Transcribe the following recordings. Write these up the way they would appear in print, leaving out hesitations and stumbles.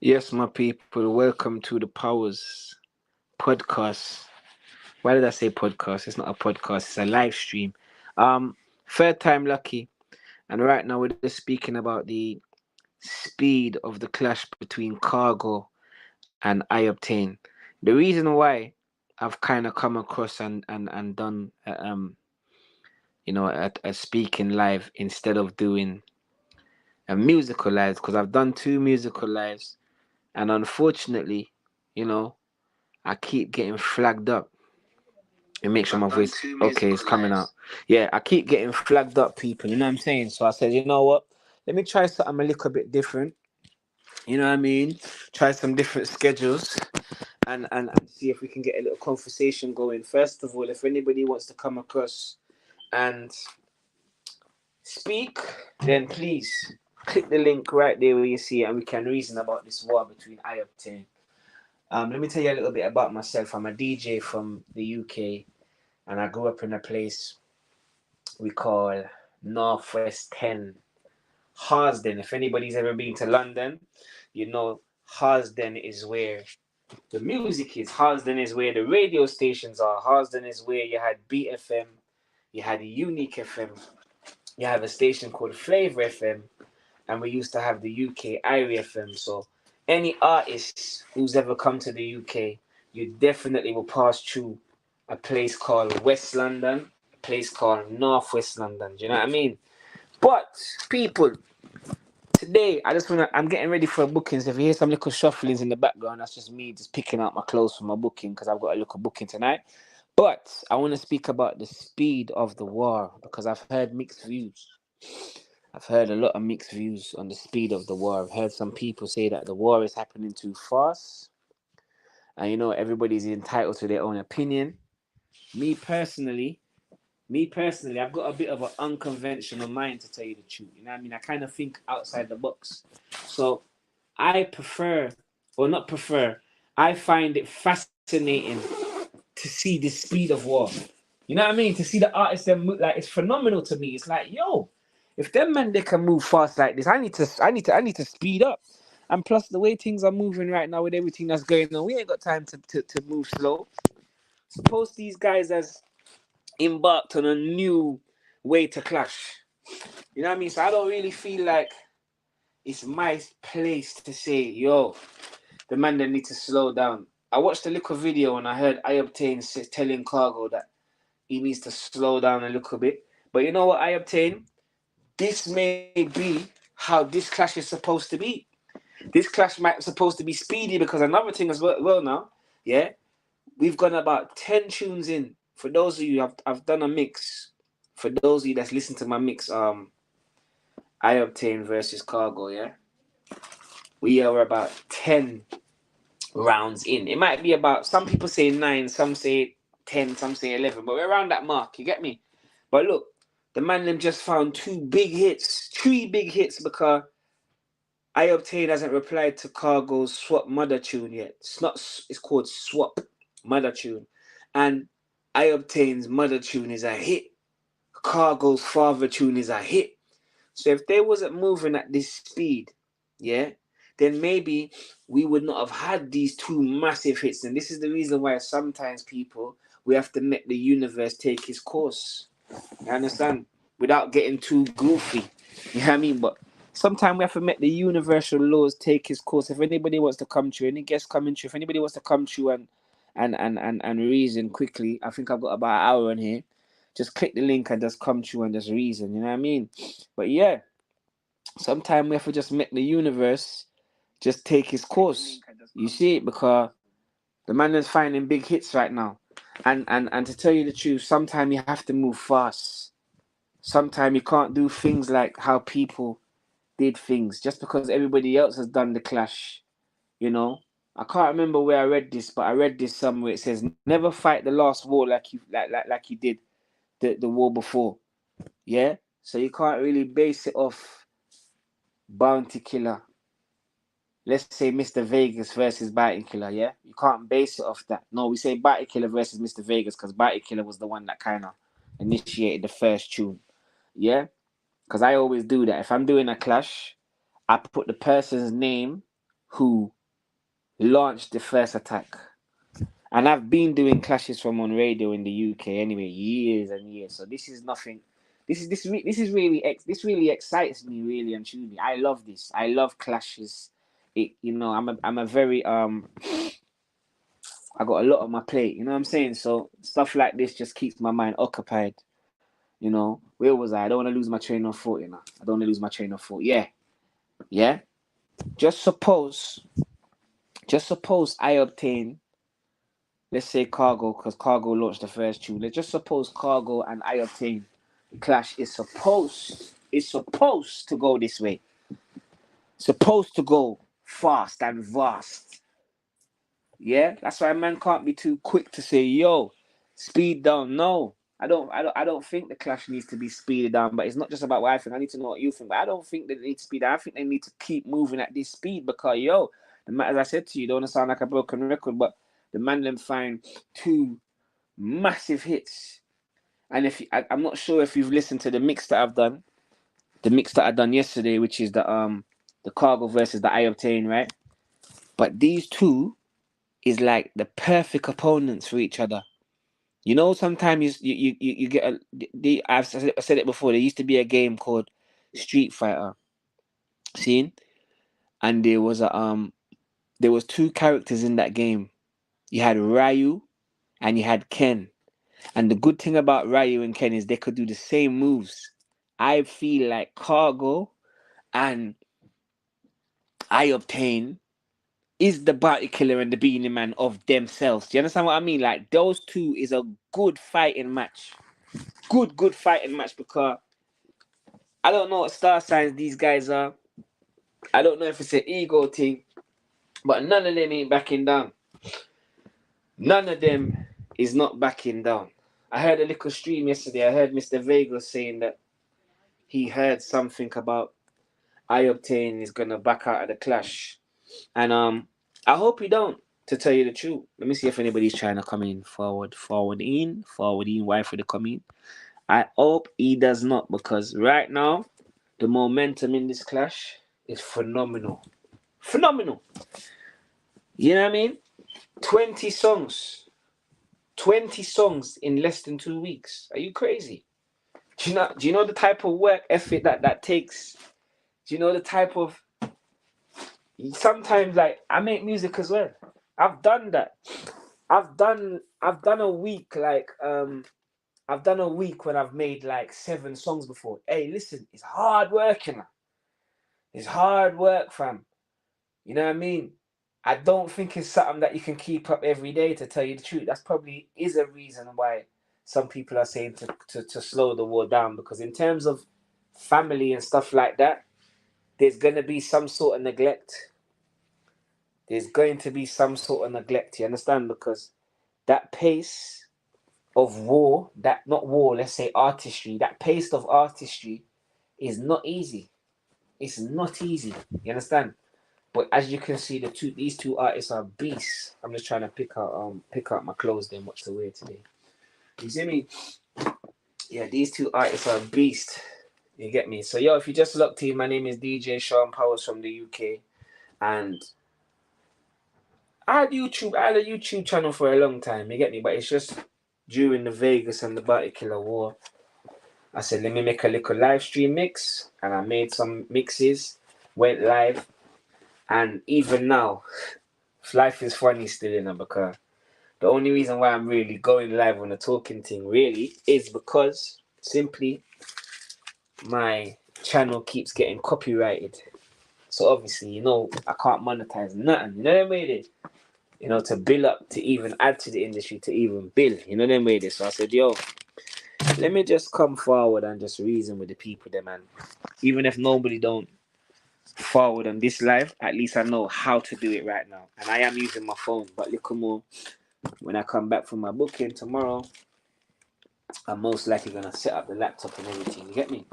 Yes, my people, welcome to the Powers podcast. Why did I say podcast? It's not a podcast, it's a live stream. Um, Third time lucky, and right now we're just speaking about the speed of the clash between Cargo and I-octane. The reason why I've kind of come across and done a speaking live instead of doing a musical live because I've done two musical lives, and unfortunately, you know, I keep getting flagged up. And make sure my voice okay it's coming out. Yeah, I keep getting flagged up, people. You know what I'm saying? So I said, you know what? Let me try something a little bit different. You know what I mean? Try some different schedules and see if we can get a little conversation going. First of all, if anybody wants to come across and speak, then please click the link right there where you see it, and we can reason about this war between I-octane. Let me tell you a little bit about myself. I'm a DJ from the UK, and I grew up in a place we call Northwest 10, Harsden. If anybody's ever been to London, you know Harsden is where the music is. Harsden is where the radio stations are. Harsden is where you had BFM, you had Unique FM, you have a station called Flavor FM, and we used to have the UK Irie FM. So any artist who's ever come to the UK, you definitely will pass through a place called West London, a place called Northwest London. Do you know what I mean? But people, today I'm getting ready for bookings. If you hear some little shufflings in the background, that's just me just picking out my clothes for my booking because I've got a little booking tonight. But I want to speak about the speed of the war because I've heard mixed views. I've heard a lot of mixed views on the speed of the war. I've heard some people say that the war is happening too fast. And everybody's entitled to their own opinion. Me personally, I've got a bit of an unconventional mind to tell you the truth. You know what I mean? I kind of think outside the box. So I prefer, or not prefer, I find it fascinating to see the speed of war. You know what I mean? To see the artists them move, like it's phenomenal to me. It's like, yo, if them men they can move fast like this, I need to speed up. And plus the way things are moving right now with everything that's going on, we ain't got time to move slow. Suppose these guys has embarked on a new way to clash. You know what I mean? So I don't really feel like it's my place to say, yo, the man that need to slow down. I watched a little video and I heard I-octane telling Khago that he needs to slow down a little bit. But you know what, I-octane? This may be how this clash is supposed to be. This clash might be supposed to be speedy because another thing as well now, yeah, we've gone about 10 tunes in. For those of you, I've done a mix. For those of you that's listened to my mix, I-octane versus Khago, yeah, we are about 10 rounds in. It might be about, some people say 9, some say 10, some say 11, but we're around that mark, you get me? But look, the man them just found 3 big hits because I-octane hasn't replied to Cargo's Swap Mother tune yet. It's called Swap Mother tune. And I-octane's Mother tune is a hit. Cargo's Father tune is a hit. So if they wasn't moving at this speed, yeah, then maybe we would not have had these two massive hits. And this is the reason why sometimes people, we have to let the universe take its course. You understand? Without getting too goofy. You know what I mean? But sometimes we have to make the universal laws take its course. If anybody wants to come through, any guests coming through, if anybody wants to come through and reason quickly, I think I've got about an hour in here. Just click the link and just come through and just reason. You know what I mean? But yeah, sometimes we have to just make the universe just take its course. You see it? Because the man is finding big hits right now. And to tell you the truth, sometimes you have to move fast. Sometimes you can't do things like how people did things just because everybody else has done the clash. You know, I can't remember where I read this, but I read this somewhere. It says, "Never fight the last war like you did the war before." Yeah, so you can't really base it off Bounty Killer. Let's say Mr. Vegas versus Bounty Killer. Yeah, you can't base it off that. No, we say Bounty Killer versus Mr. Vegas because Bounty Killer was the one that kind of initiated the first tune. Yeah. Because I always do that. If I'm doing a clash, I put the person's name who launched the first attack. And I've been doing clashes from on radio in the UK anyway, years and years. So this is nothing. This really excites me, really and truly. I love this. I love clashes. I'm a very I got a lot on my plate. You know what I'm saying? So stuff like this just keeps my mind occupied. Where was I? I don't want to lose my train of thought. I don't want to lose my train of thought. Yeah. Just suppose I-octane. Let's say Khago, because Khago launched the first tune. Let's just suppose Khago and I-octane clash is supposed to go this way. Supposed to go fast and vast. Yeah, that's why man can't be too quick to say, yo, speed down. No, I don't think the clash needs to be speeded down. But it's not just about what I think. I need to know what you think. But I don't think that they need to speed down. I think they need to keep moving at this speed because as I said to you, don't want to sound like a broken record, but the man them find 2 massive hits. And I'm not sure if you've listened to the mix that I've done, yesterday, which is the Khago versus the I-octane, right? But these two is like the perfect opponents for each other. Sometimes you get I've said it before. There used to be a game called Street Fighter, seen, and there was 2 characters in that game. You had Ryu and you had Ken. And the good thing about Ryu and Ken is they could do the same moves. I feel like Khago and I-octane is the bounty killer and the Beanie Man of themselves. Do you understand what I mean? Like, those 2 is a good fighting match. Good fighting match, because I don't know what star signs these guys are. I don't know if it's an ego thing, but none of them ain't backing down. None of them is not backing down. I heard a little stream yesterday. I heard Mr. Vegas saying that he heard something about I-octane is gonna back out of the clash, and I hope he don't. To tell you the truth, let me see if anybody's trying to come in forward in. Why for the come in? I hope he does not, because right now the momentum in this clash is phenomenal. You know what I mean? 20 songs in less than 2 weeks. Are you crazy? Do you know the type of work effort that takes? Do you know the type of... Sometimes, like, I make music as well. I've done that. I've done a week, like, I've done a week when I've made like 7 songs before. Hey, listen, it's hard work, It's hard work, fam. You know what I mean? I don't think it's something that you can keep up every day, to tell you the truth. That's probably is a reason why some people are saying to slow the war down, because in terms of family and stuff like that, there's going to be some sort of neglect. You understand? Because that pace of war, let's say artistry, that pace of artistry is not easy. It's not easy. You understand? But as you can see, these two artists are beasts. I'm just trying to pick out my clothes then watch the wear today. You see me? Yeah, these 2 artists are beasts. You get me? So if you just looked in, my name is DJ Sean Powers from the UK, and I had a YouTube channel for a long time. You get me? But it's just during the Vegas and the Bounty Killer war, I said, let me make a little live stream mix, and I made some mixes, went live, and even now, life is funny still, because the only reason why I'm really going live on the talking thing really is because simply my channel keeps getting copyrighted. So obviously, I can't monetize nothing. You know what I mean? To build up, to even add to the industry, to even build. You know what I mean? So I said, let me just come forward and just reason with the people there, man. Even if nobody don't forward on this live, at least I know how to do it right now. And I am using my phone, but look more. When I come back from my booking tomorrow, I'm most likely gonna set up the laptop and everything. You get me?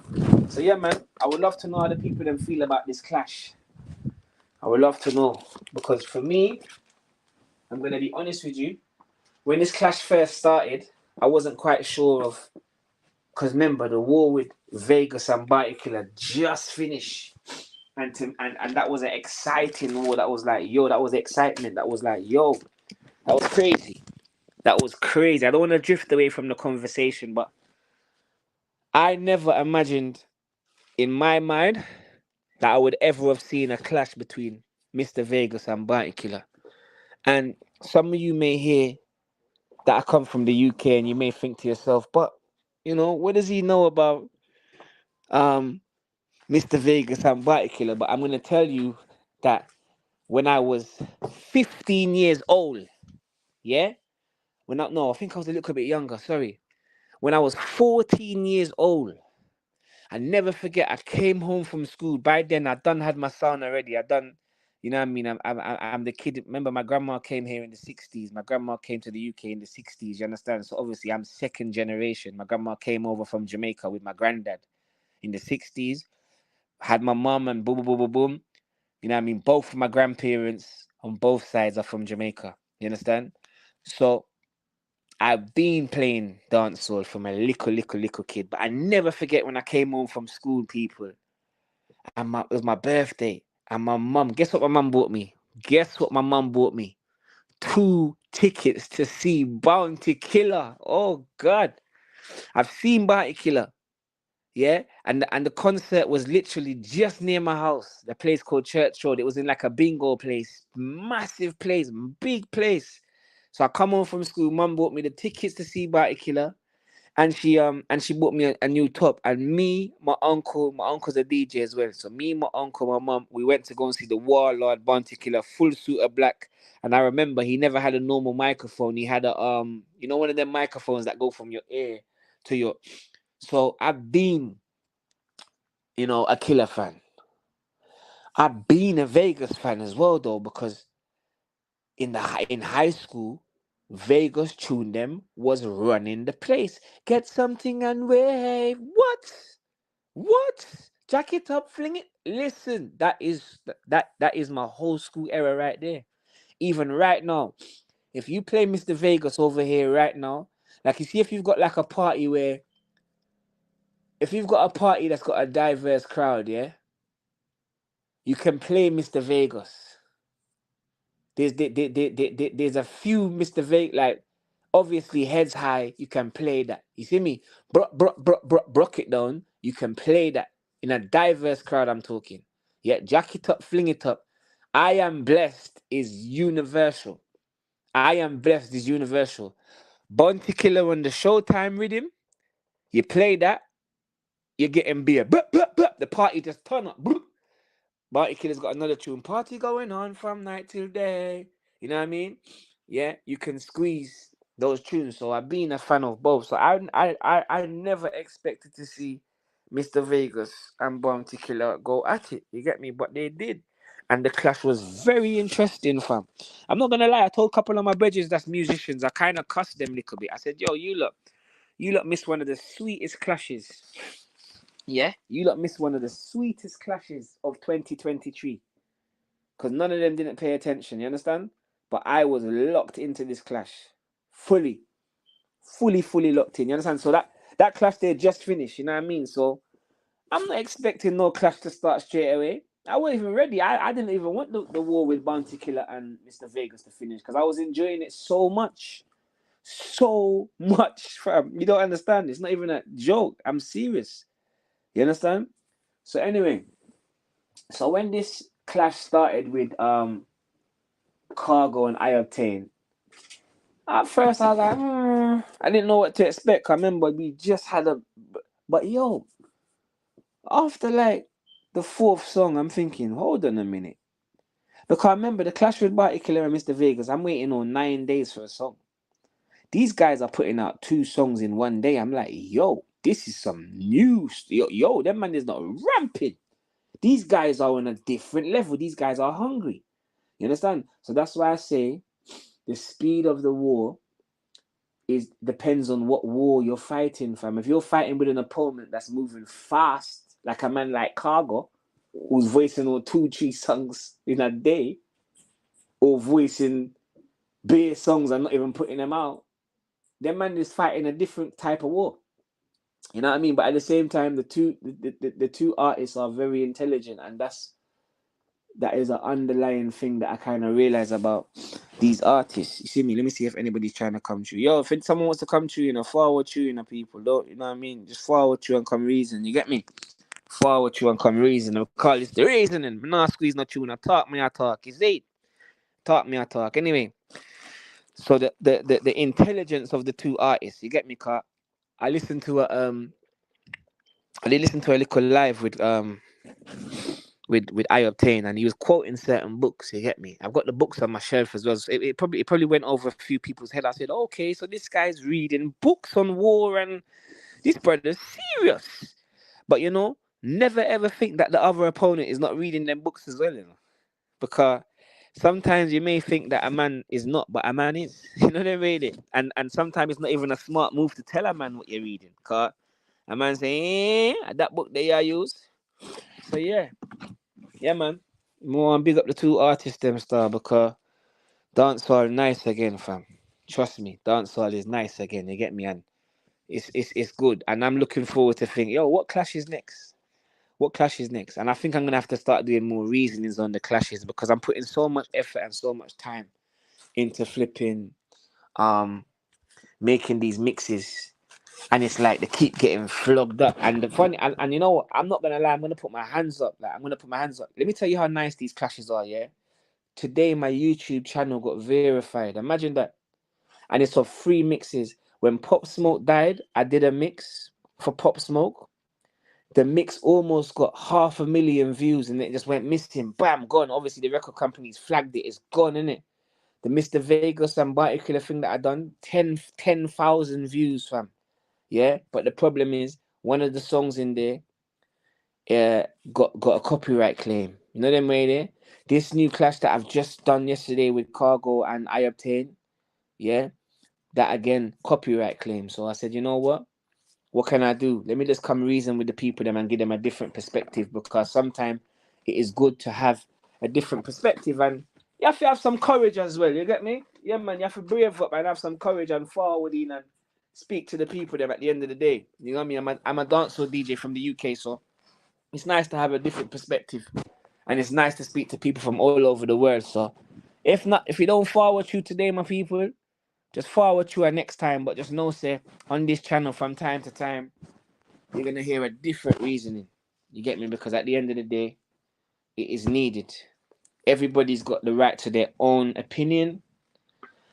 So yeah, man, I would love to know how the people then feel about this clash. I would love to know, because for me, I'm gonna be honest with you. When this clash first started, I wasn't quite sure of, because remember the war with Vegas and Bounty Killer just finished. and that was an exciting war. That was like, yo, that was excitement. That was like, yo, that was crazy. That was crazy. I don't want to drift away from the conversation, but I never imagined in my mind that I would ever have seen a clash between Mr. Vegas and Bounty Killer. And some of you may hear that I come from the UK and you may think to yourself, but what does he know about um Mr. Vegas and Bounty Killer? But I'm gonna tell you that when I was 15 years old, yeah? I think I was a little bit younger, sorry. When I was 14 years old, I never forget. I came home from school. By then, I done had my son already. I done, you know what I mean. I'm the kid. Remember, my grandma came here in the '60s. My grandma came to the UK in the '60s. You understand? So obviously, I'm second generation. My grandma came over from Jamaica with my granddad in the '60s. Had my mum and boom, boom, boom, boom, boom. You know what I mean? Both of my grandparents on both sides are from Jamaica. You understand? So I've been playing dancehall from a little kid, but I never forget when I came home from school, people, and it was my birthday, and my mum, guess what my mum bought me? Guess what my mum bought me? 2 tickets to see Bounty Killer. Oh God, I've seen Bounty Killer, yeah, and the concert was literally just near my house. The place called Church Road. It was in like a bingo place, massive place, big place. So I come home from school. Mum bought me the tickets to see Bounty Killer, and she bought me a new top. And me, my uncle's a DJ as well. So me, my uncle, my mum, we went to go and see the Warlord Bounty Killer, full suit of black. And I remember he never had a normal microphone. He had a one of them microphones that go from your ear to your. So I've been, a Killer fan. I've been a Vegas fan as well though, because in high school, Vegas Tune Them was running the place. Get something and wave. What? Jack it up, fling it. Listen, that is my whole school era right there. Even right now, if you play Mr. Vegas over here right now, like you see, if you've got like a party where, if you've got a party that's got a diverse crowd, yeah, you can play Mr. Vegas. There's a few Mr. Vegas, like obviously Heads High, you can play that. You see me? Brock it down, you can play that in a diverse crowd. I'm talking. Yeah, jack it up, fling it up. I Am Blessed is universal. I Am Blessed is universal. Bounty Killer on the Showtime rhythm, you play that, you're getting beer. The party just turn up. Bounty Killer's got another tune. Party going on from night till day. You know what I mean? Yeah, you can squeeze those tunes. So I've been a fan of both. So I never expected to see Mr. Vegas and Bounty Killer go at it. You get me? But they did. And the clash was very interesting, fam. I'm not gonna lie, I told a couple of my bridges that's musicians, I kind of cussed them a little bit. I said, yo, you lot missed one of the sweetest clashes. Yeah, you lot missed one of the sweetest clashes of 2023. Because none of them didn't pay attention, you understand? But I was locked into this clash. Fully, fully locked in. You understand? So that clash there just finished, you know what I mean? So I'm not expecting no clash to start straight away. I wasn't even ready. I didn't even want the war with Bounty Killer and Mr. Vegas to finish because I was enjoying it so much. So much, fam. You don't understand. It's not even a joke. I'm serious. You understand? So anyway, so when this clash started with Khago and I-octane, at first I was like, I didn't know what to expect. I remember we just had but yo, after like the fourth song, I'm thinking, hold on a minute. Because I remember the clash with Bounty Killer and Mr. Vegas, I'm waiting on 9 days for a song. These guys are putting out 2 songs in one day. I'm like, yo, this is some news. Yo, that man is not ramping. These guys are on a different level. These guys are hungry. You understand? So that's why I say the speed of the war depends on what war you're fighting, fam. If you're fighting with an opponent that's moving fast, like a man like Khago, who's voicing on 2, 3 songs in a day, or voicing bare songs and not even putting them out, that man is fighting a different type of war. You know what I mean? But at the same time, the two artists are very intelligent, and that is an underlying thing that I kind of realize about these artists. You see me? Let me see if anybody's trying to come through. Yo, if someone wants to come through, forward through, people, don't, you know what I mean? Just forward through and come reason. You get me? Forward through and come reason. I call this the reasoning. Nah, squeeze no tune. I talk me, I talk. You see? Talk me, I talk. Anyway, so the intelligence of the two artists. You get me? Car. I listened to I did listen to a little live with I-octane, and he was quoting certain books. You get me? I've got the books on my shelf as well. So it probably went over a few people's head. I said, okay, so this guy's reading books on war, and this brother's serious. But never ever think that the other opponent is not reading them books as well. Because sometimes you may think that a man is not, but a man is. You know what I mean? And sometimes it's not even a smart move to tell a man what you're reading. Cause a man say, that book they are use. So yeah, man. More and big up the two artists them star, because dancehall nice again, fam. Trust me, dancehall is nice again. You get me, and it's good. And I'm looking forward to think, yo, what clash is next? What clash is next? And I think I'm gonna have to start doing more reasonings on the clashes, because I'm putting so much effort and so much time into flipping, um, making these mixes, and it's like they keep getting flogged up. And the funny, and you know what? I'm not gonna lie. I'm gonna put my hands up. Like, I'm gonna put my hands up. Let me tell you how nice these clashes are. Yeah. Today my YouTube channel got verified. Imagine that. And it's of 3 mixes. When Pop Smoke died, I did a mix for Pop Smoke. The mix almost got 500,000 views, and it just went missing. Bam, gone. Obviously, the record companies flagged it. It's gone, innit? The Mr. Vegas and particular thing that I done, 10,000 views, fam. Yeah, but the problem is one of the songs in there got a copyright claim. You know them way there? This new clash that I've just done yesterday with Khago and I-octane, yeah, that again, copyright claim. So I said, you know what? What can I do? Let me just come reason with the people them and give them a different perspective, because sometimes it is good to have a different perspective, and you have to have some courage as well. You get me? Yeah, man. You have to brave up and have some courage and forward in and speak to the people them at the end of the day. You know what I mean? I'm a dancehall DJ from the UK, so it's nice to have a different perspective, and it's nice to speak to people from all over the world. So if you don't forward through today, my people, just forward through next time. But just know, say, on this channel from time to time, you're gonna hear a different reasoning. You get me? Because at the end of the day, it is needed. Everybody's got the right to their own opinion,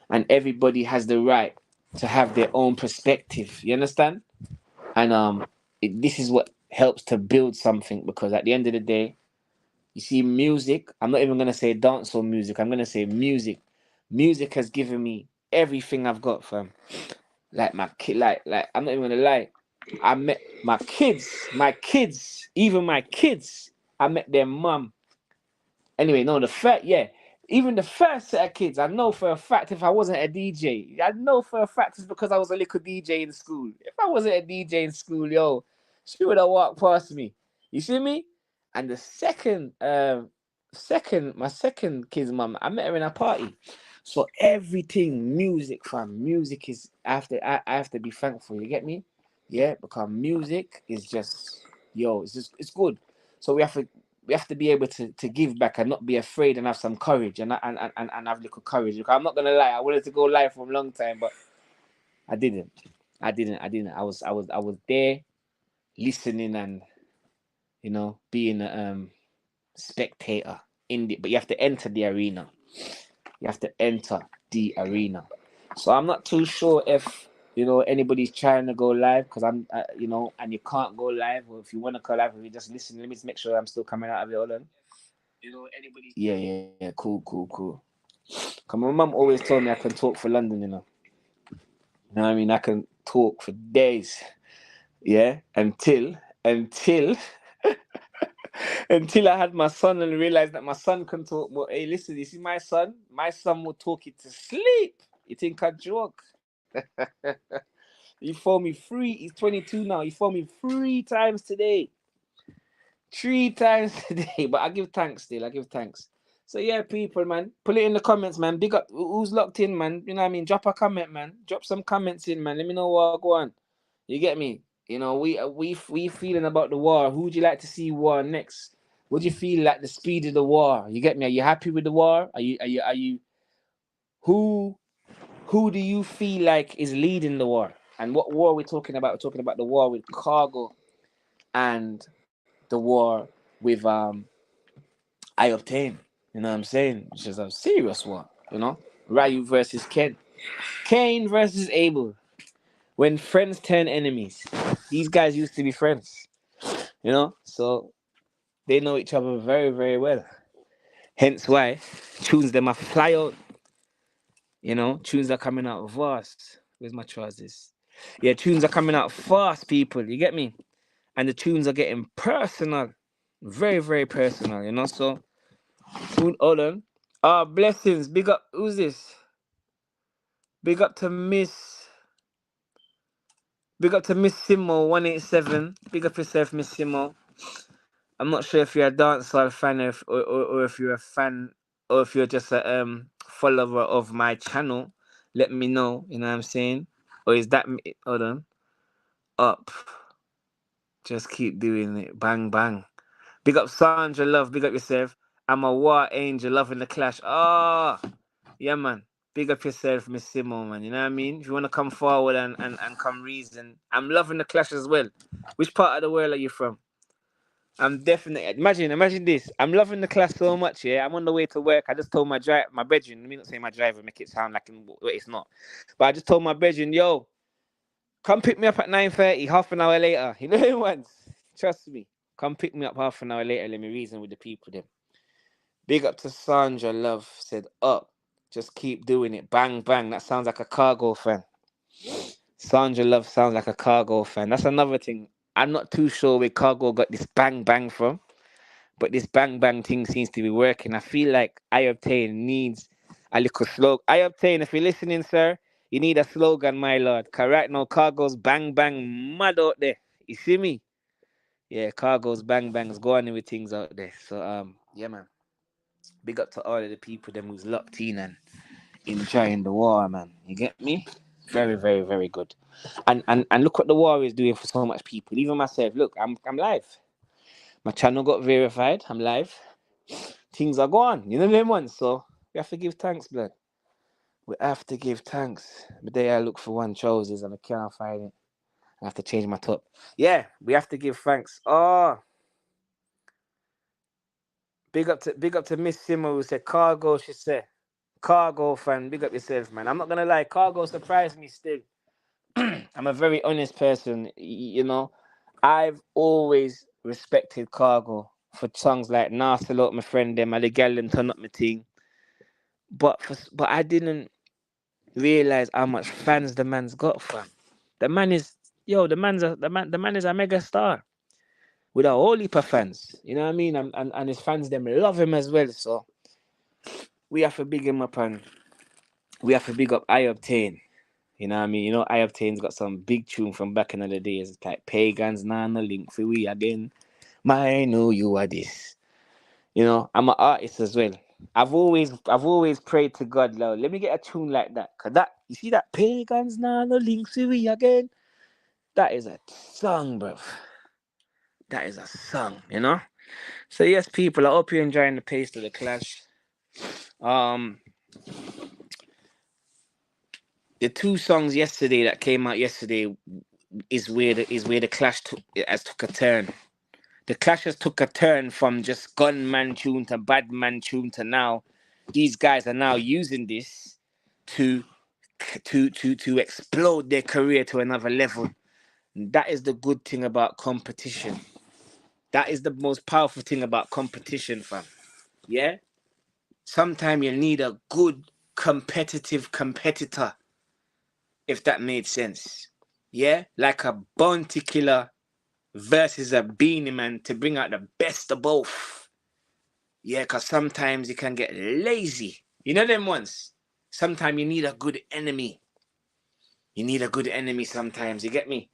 and everybody has the right to have their own perspective. You understand? And this is what helps to build something, because at the end of the day, you see, music. I'm not even gonna say dance or music. I'm gonna say music. Music has given me everything I've got, fam. Like my kid, like I'm not even gonna lie. I met even my kids. I met their mum. Anyway, no, even the first set of kids, I know for a fact if I wasn't a DJ, I know for a fact it's because I was a little DJ in school. If I wasn't a DJ in school, yo, she would have walked past me. You see me? And the my second kid's mum, I met her in a party. So everything, music, fam, music is I have to be thankful. You get me? Yeah, because music is just, it's good. So we have to be able to give back and not be afraid, and have some courage, and have little courage. Because I'm not gonna lie, I wanted to go live for a long time, but I didn't. I was there listening, and being a spectator but you have to enter the arena. You have to enter the arena. So I'm not too sure if anybody's trying to go live, because I'm and you can't go live, or if you want to go live, if you just listen. Let me just make sure I'm still coming out of it. Hold on. Anybody? Yeah. Cool. Cause my mum always told me I can talk for London. You know what I mean? I can talk for days. Yeah, until until I had my son and realized that my son can talk. Well, hey, listen, you see my son? My son will talk it to sleep. You think I joke? He phoned me he's 22 now. He phoned me 3 times today. 3 times today. But I give thanks still. I give thanks. So yeah, people, man. Put it in the comments, man. Big up who's locked in, man. You know what I mean? Drop a comment, man. Drop some comments in, man. Let me know what go on. You get me? We feeling about the war. Who would you like to see war next? What do you feel like the speed of the war? You get me? Are you happy with the war? Are you who who do you feel like is leading the war? And what war we're talking about? We're talking about the war with Khago and the war with I-octane. You know what I'm saying? Which is a serious war, you know? Ryu versus Ken. Cain versus Abel. When friends turn enemies. These guys used to be friends, you know? So they know each other very, very well. Hence why tunes them a fly out. You know, tunes are coming out fast. Where's my trousers? Yeah, tunes are coming out fast, people. You get me? And the tunes are getting personal. Very, very personal, you know? So, hold on. Blessings. Big up. Who's this? Big up to Miss. Big up to Miss Simo 187. Big up yourself, Miss Simo. I'm not sure if you're a dancehall fan or if you're a fan or if you're just a follower of my channel. Let me know, you know what I'm saying? Or is that me? Hold on. Up. Just keep doing it. Bang bang. Big up Sandra Love, big up yourself. I'm a war angel, loving the clash. Ah, yeah man. Big up yourself, Miss Simo, man. You know what I mean? If you wanna come forward and come reason. I'm loving the clash as well. Which part of the world are you from? I'm definitely imagine this. I'm loving the class so much, yeah. I'm on the way to work. I just told my bedroom, let me not say my driver, make it sound like what it's not. But I just told my bedroom, yo, come pick me up at 9:30, half an hour later. You know who once? Trust me. Come pick me up half an hour later. Let me reason with the people then. Big up to Sandra Love said up. Just keep doing it. Bang bang. That sounds like a Cargo fan. Sandra Love sounds like a Cargo fan. That's another thing. I'm not too sure where Cargo got this bang bang from. But this bang bang thing seems to be working. I feel like I-octane needs a little slogan. I-octane, if you're listening, sir, you need a slogan, my lord. Cause right now, Cargo's bang bang mad out there. You see me? Yeah, Cargo's bang bangs going with things out there. So yeah, man. Big up to all of the people them who's locked in and enjoying the war, man. You get me? Very, very, very good. And look what the war is doing for so much people. Even myself. Look, I'm live. My channel got verified. I'm live. Things are gone. You know them ones. So we have to give thanks, blood. We have to give thanks. The day I look for one trousers and I can't find it. I have to change my top. Yeah, we have to give thanks. Oh, big up to Miss Simo who said Cargo. She said Cargo fan. Big up yourself, man. I'm not gonna lie. Cargo surprised me still. I'm a very honest person. You know, I've always respected Cargo for songs like Nasty Lot, my friend them, and the gal them turn up my thing. But I didn't realize how much fans the man's got, fam. The man is the man is a mega star with a whole heap of fans. You know what I mean? And his fans them love him as well. So we have to big him up and we have to big up I-octane. You know what I mean? You know I-octane's got some big tune from back in the days. It's like Pagans Nana Link for we again. My know you are this. You know, I'm an artist as well. I've always prayed to God, Lord, let me get a tune like that. Cause that you see that Pagans now no links to we again. That is a song, bruv. That is a song, you know? So yes, people, I hope you're enjoying the pace of the clash. Um the two songs yesterday that came out yesterday is where the clash took a turn. The clashes took a turn from just gunman tune to bad man tune to now. These guys are now using this to to explode their career to another level. That is the good thing about competition. That is the most powerful thing about competition, fam. Yeah? Sometimes you need a good competitive competitor, if that made sense. Yeah? Like a bounty killer versus a beanie man to bring out the best of both. Yeah, because sometimes you can get lazy. You know them ones? Sometimes you need a good enemy. You need a good enemy sometimes. You get me?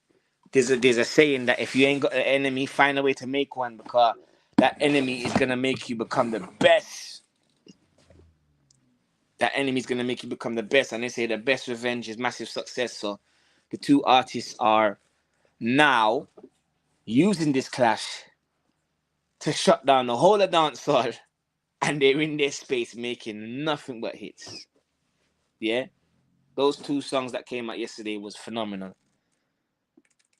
There's a saying that if you ain't got an enemy, find a way to make one because that enemy is gonna make you become the best. That enemy is gonna make you become the best, and they say the best revenge is massive success. So the two artists are now using this clash to shut down the whole of dancehall, and they're in their space making nothing but hits. Yeah, those two songs that came out yesterday was phenomenal.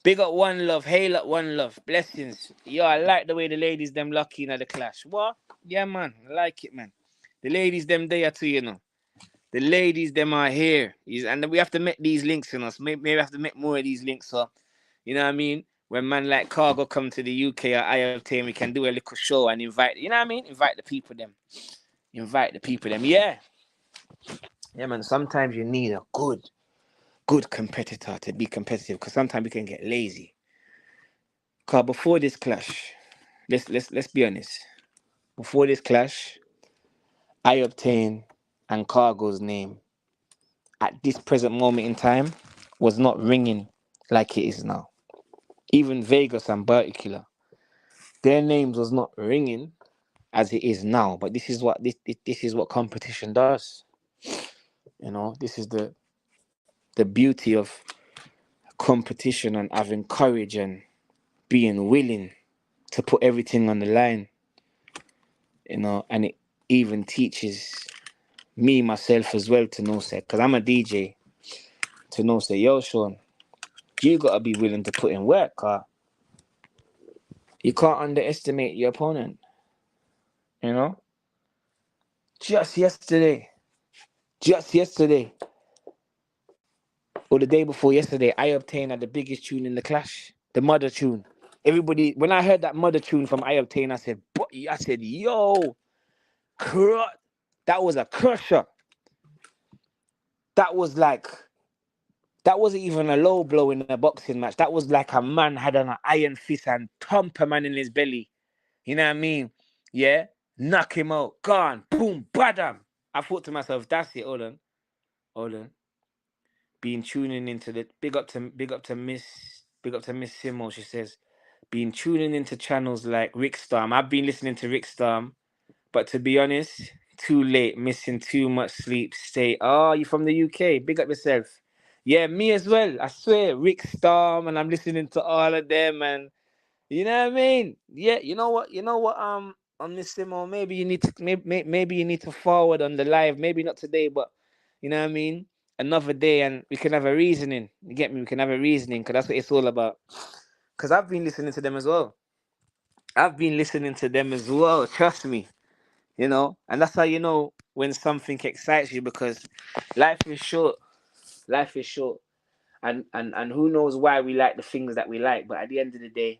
Big up One Love, hail up One Love, blessings. Yo, I like the way the ladies them lucky in the clash. What? Yeah, man, I like it, man. The ladies them there too, you know. The ladies them are here, and we have to make these links in us. Maybe we have to make more of these links. So, you know what I mean? When man like Khago come to the UK or I-octane, we can do a little show and invite. You know what I mean? Invite the people them. Invite the people them. Yeah, yeah, man. Sometimes you need a good competitor to be competitive, because sometimes we can get lazy. Cause before this clash, let's be honest. Before this clash, I-octane and Khago's name at this present moment in time was not ringing like it is now. Even Vegas and Bertie Killer, their names was not ringing as it is now. But this is what competition does. You know, this is the beauty of competition and having courage and being willing to put everything on the line. You know, and it even teaches me myself as well to know, say, because I'm a DJ, to know, say, yo, Sean, you gotta be willing to put in work, car. You can't underestimate your opponent. You know, just yesterday, or the day before yesterday, I-octane had the biggest tune in the clash, the Mother tune. Everybody, when I heard that Mother tune from I-octane, I said, yo, that was a crusher. That was like, that wasn't even a low blow in a boxing match. That was like a man had an iron fist and thump a man in his belly. You know what I mean? Yeah, knock him out, gone, boom, badam. I thought to myself, that's it. Hold on. Been tuning into the big up to Miss Simo. She says, been tuning into channels like Rick Storm. I've been listening to Rick Storm, but to be honest, too late, missing too much sleep. Stay. Oh, you from the UK? Big up yourself. Yeah, me as well. I swear, Rick Storm, and I'm listening to all of them, and you know what I mean? Yeah, you know what? On this Simo, maybe you need to maybe you need to forward on the live. Maybe not today, but you know what I mean? Another day, and we can have a reasoning. You get me? We can have a reasoning, because that's what it's all about. Because I've been listening to them as well. Trust me. You know, and that's how you know when something excites you, because life is short. Life is short, and who knows why we like the things that we like. But at the end of the day,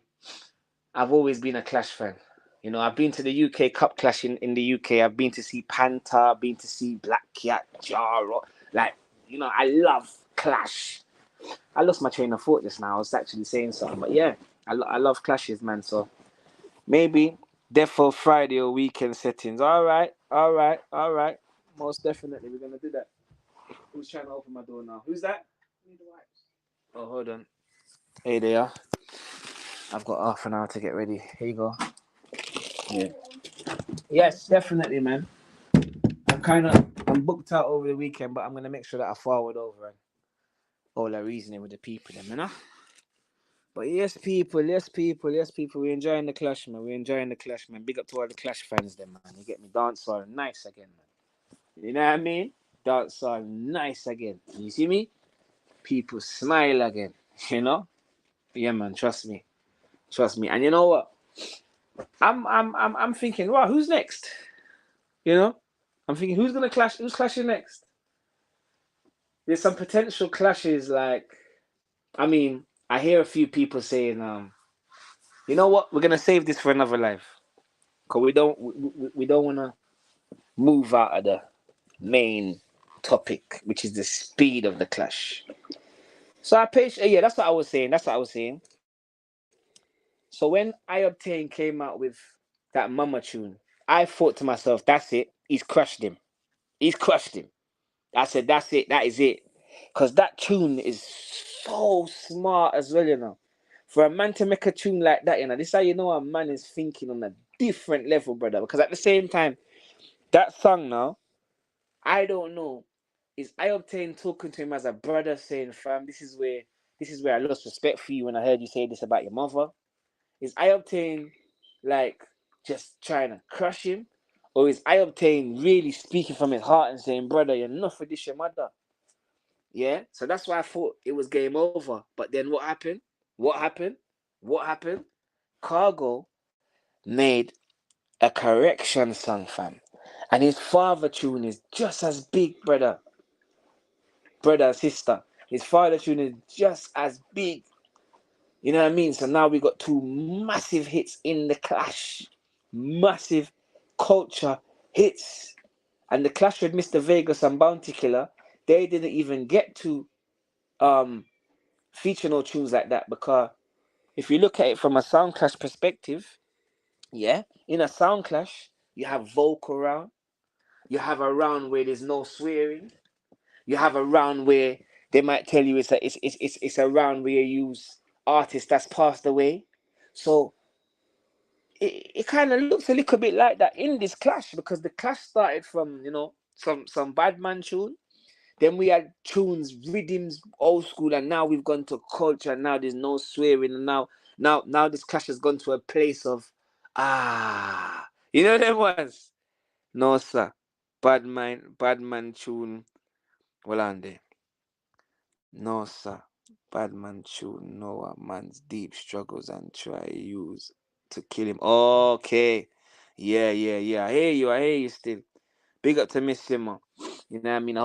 I've always been a Clash fan. You know, I've been to the UK Cup Clash in the UK. I've been to see Panther, I've been to see Black Cat, Jaro. Like, you know, I love Clash. I lost my train of thought just now. I was actually saying something. But yeah, I love clashes, man. So maybe Defo Friday or weekend settings. All right. Most definitely, we're going to do that. Who's trying to open my door now? Who's that? Oh, hold on. Hey there. I've got half an hour to get ready. Here you go. Yeah. Yes, definitely, man. I'm booked out over the weekend, but I'm gonna make sure that I forward over and all that reasoning with the people, them, you know. But yes, people. We're enjoying the clash, man. Big up to all the Clash fans, them, man. You get me? Dance on nice again, man. You know what I mean? Dance on nice again. You see me? People smile again. You know? Yeah, man. Trust me. And you know what? I'm thinking, wow, who's next? You know? I'm thinking, who's gonna clash? Who's clashing next? There's some potential clashes. Like, I mean, I hear a few people saying, you know what? We're gonna save this for another live, cause we don't wanna move out of the main topic, which is the speed of the clash. So yeah, that's what I was saying. So when I-octane came out with that Mama tune, I thought to myself, that's it. He's crushed him. I said, that's it. That is it. Because that tune is so smart as well, you know. For a man to make a tune like that, you know, this is how you know a man is thinking on a different level, brother. Because at the same time, that song now, I don't know, is I-octane talking to him as a brother, saying, fam, this is where I lost respect for you when I heard you say this about your mother. Is I-octane like just trying to crush him? Or is I-octane really speaking from his heart and saying, brother, you're not for this, your mother? Yeah? So that's why I thought it was game over. But then what happened? What happened? What happened? Khago made a correction song, fam. And his father tune is just as big, brother, sister. His father tune is just as big. You know what I mean? So now we got two massive hits in the clash. Massive culture hits. And the clash with Mr. Vegas and Bounty Killer, they didn't even get to feature no tunes like that, because if you look at it from a sound clash perspective, yeah, in a sound clash, you have vocal round, you have a round where there's no swearing, you have a round where they might tell you it's a round where you use artists that's passed away. So it kind of looks a little bit like that in this clash, because the clash started from, some bad man tune. Then we had tunes, rhythms, old school, and now we've gone to culture. And now there's no swearing, and now this clash has gone to a place of you know them ones. No sir, bad man tune. Well on there. No sir, bad man tune. No a man's deep struggles and try use to kill him. Okay, yeah. I hear you still. Big up to Miss Simmer. You know what I mean? I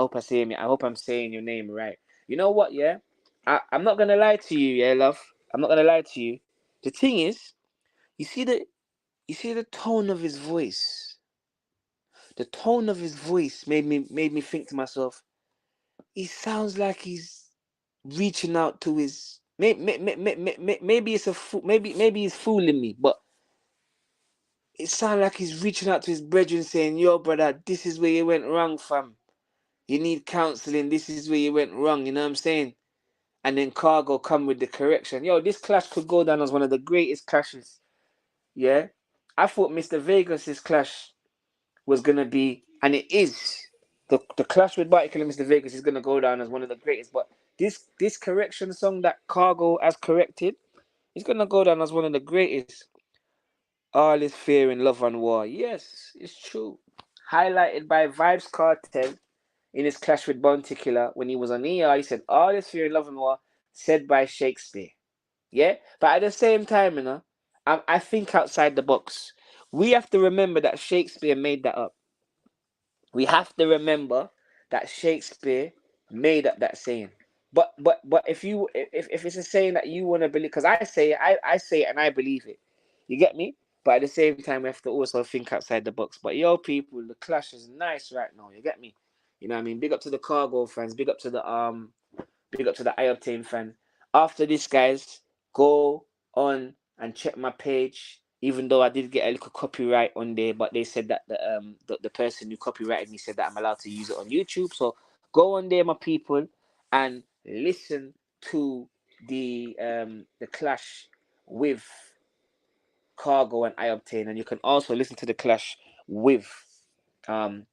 hope I'm saying your name right. You know what, yeah? I'm not gonna lie to you, yeah, love. I'm not gonna lie to you. The thing is, you see the you see the tone of his voice. The tone of his voice made me think to myself, he sounds like he's reaching out to his maybe it's maybe he's fooling me, but it sounds like he's reaching out to his brethren saying, yo brother, this is where you went wrong, fam. You need counseling. This is where you went wrong. You know what I'm saying? And then Khago come with the correction. Yo, this clash could go down as one of the greatest clashes. Yeah, I thought Mr. Vegas's clash was gonna be, and it is. The clash with Barticle and Mr. Vegas is gonna go down as one of the greatest. But this correction song that Khago has corrected is gonna go down as one of the greatest. All is fear in love and war. Yes, it's true. Highlighted by Vibes Cartel in his clash with Bounty Killer when he was on ER. He said, all this fear in love and war said by Shakespeare. Yeah? But at the same time, I think outside the box. We have to remember that Shakespeare made that up. We have to remember that Shakespeare made up that saying. But if it's a saying that you want to believe, because I say it and I believe it. You get me? But at the same time, we have to also think outside the box. But yo, people, the clash is nice right now. You get me? You know what I mean? Big up to the Khago fans. Big up to the I-octane fan. After this, guys, go on and check my page. Even though I did get a little copyright on there, but they said that the person who copyrighted me said that I'm allowed to use it on YouTube. So go on there, my people, and listen to the clash with Khago and I-octane, and you can also listen to the clash with um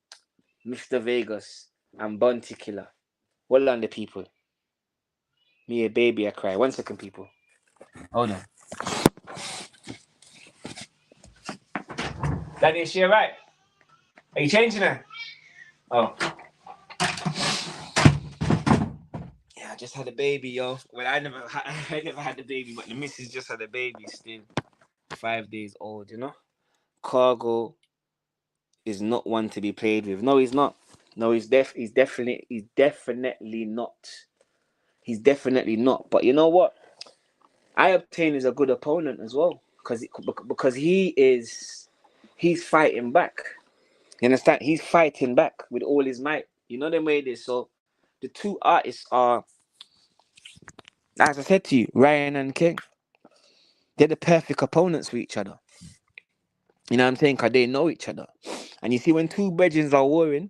Mr. Vegas and Bounty Killer. Well on the people. Me a baby, I cry. 1 second, people. Hold on. Daddy, is she alright? Are you changing her? Oh. Yeah, I just had a baby, yo. Well, I never had a baby, but the missus just had a baby still. 5 days old, Khago is not one to be played with. No, he's not. No, he's definitely not. He's definitely not. But you know what? I-octane is a good opponent as well. Because he's fighting back. You understand? He's fighting back with all his might. You know the way it is. So the two artists are, as I said to you, Ryan and King. They're the perfect opponents for each other. You know what I'm saying? Because they know each other. And you see, when two brethren are warring,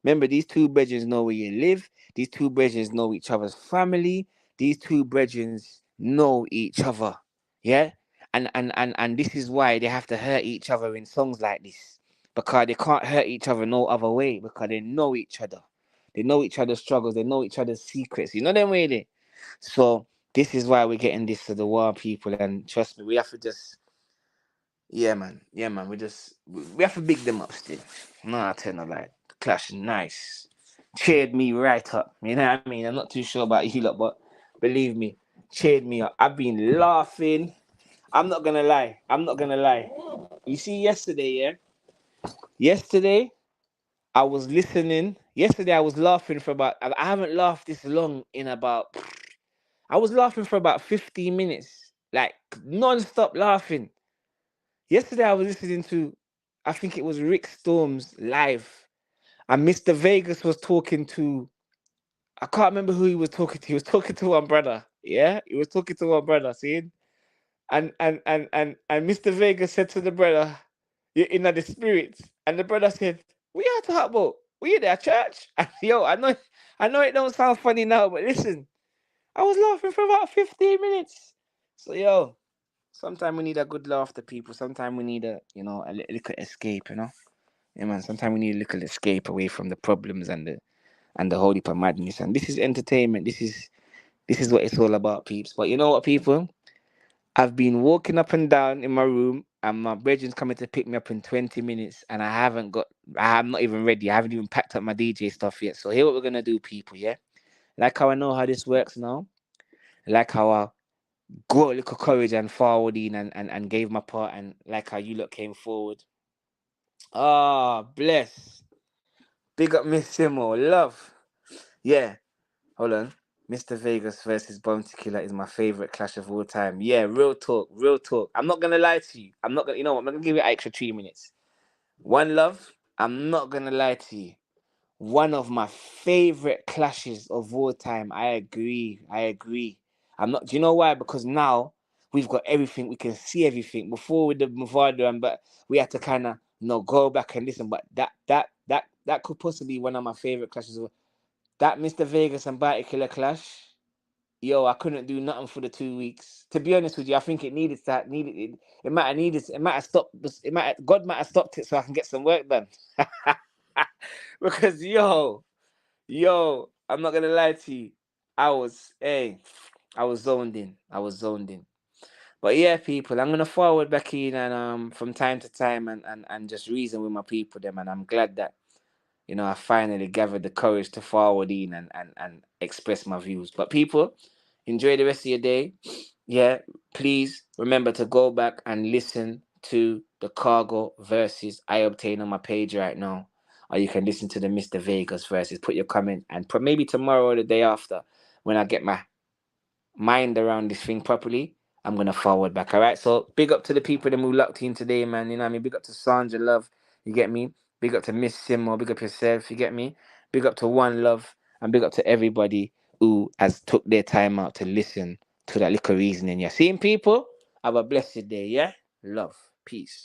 remember, these two brethren know where you live. These two brethren know each other's family. These two brethren know each other. Yeah? And this is why they have to hurt each other in songs like this. Because they can't hurt each other no other way. Because they know each other. They know each other's struggles. They know each other's secrets. You know them way they. So this is why we're getting this to the war, people. And trust me, we have to just, Yeah, man. Yeah, man. We have to big them up still. No, I tell no lie. Clash nice. Cheered me right up. You know what I mean? I'm not too sure about you lot, but believe me, cheered me up. I've been laughing. I'm not gonna lie. I'm not gonna lie. You see, yesterday, yeah? Yesterday, I was listening. Yesterday, I was laughing for about. I haven't laughed this long in about. I was laughing for about 15 minutes, like non-stop laughing. Yesterday, I was listening to, I think it was Rick Storm's live, and Mr. Vegas was talking to. I can't remember who he was talking to. He was talking to one brother. Yeah, he was talking to one brother. See, and Mr. Vegas said to the brother, "You're in the spirits," and the brother said, "We are talking about. We in at church." And yo, I know it don't sound funny now, but listen, I was laughing for about 15 minutes. So yo, sometimes we need a good laughter, people. Sometimes we need a little escape, you know. Yeah, man. Sometimes we need a little escape away from the problems and the whole heap of madness. And this is entertainment. This is what it's all about, peeps. But you know what, people? I've been walking up and down in my room, and my brethren's coming to pick me up in 20 minutes, and I'm not even ready. I haven't even packed up my DJ stuff yet. So here what we're gonna do, people. Yeah, like how I know how this works now. Like how I got a little courage and forward in and gave my part, and like how you lot came forward. Ah, bless. Big up Miss Simo. Love. Yeah. Hold on. Mr. Vegas versus Bounty Killer is my favorite clash of all time. Yeah, real talk, real talk. I'm not gonna lie to you. I'm not gonna, you know what? I'm gonna give you an extra 3 minutes. One love. I'm not gonna lie to you. One of my favorite clashes of all time. I agree. I agree. I'm not. Do you know why? Because now we've got everything. We can see everything. Before with the Mavado, but we had to kind of go back and listen. But that could possibly be one of my favorite clashes. That Mr. Vegas and Bite Killer clash. Yo, I couldn't do nothing for the 2 weeks. To be honest with you, I think it needed that. Needed it. It might have needed. It might have stopped. God might have stopped it so I can get some work done. Because yo, I'm not gonna lie to you. I was zoned in. I was zoned in. But yeah, people, I'm gonna forward back in and from time to time and just reason with my people them, and I'm glad that I finally gathered the courage to forward in and express my views. But people, enjoy the rest of your day. Yeah, please remember to go back and listen to the Khago versus I-octane on my page right now. Or you can listen to the Mr. Vegas versus. Put your comment and maybe tomorrow or the day after when I get my mind around this thing properly, I'm gonna forward back. All right. So big up to the people that who locked in today, man. You know what I mean? Big up to Sandra Love. You get me? Big up to Miss Simo. Big up yourself. You get me? Big up to One Love and big up to everybody who has took their time out to listen to that little reasoning. Yeah. Seeing people. Have a blessed day. Yeah. Love. Peace.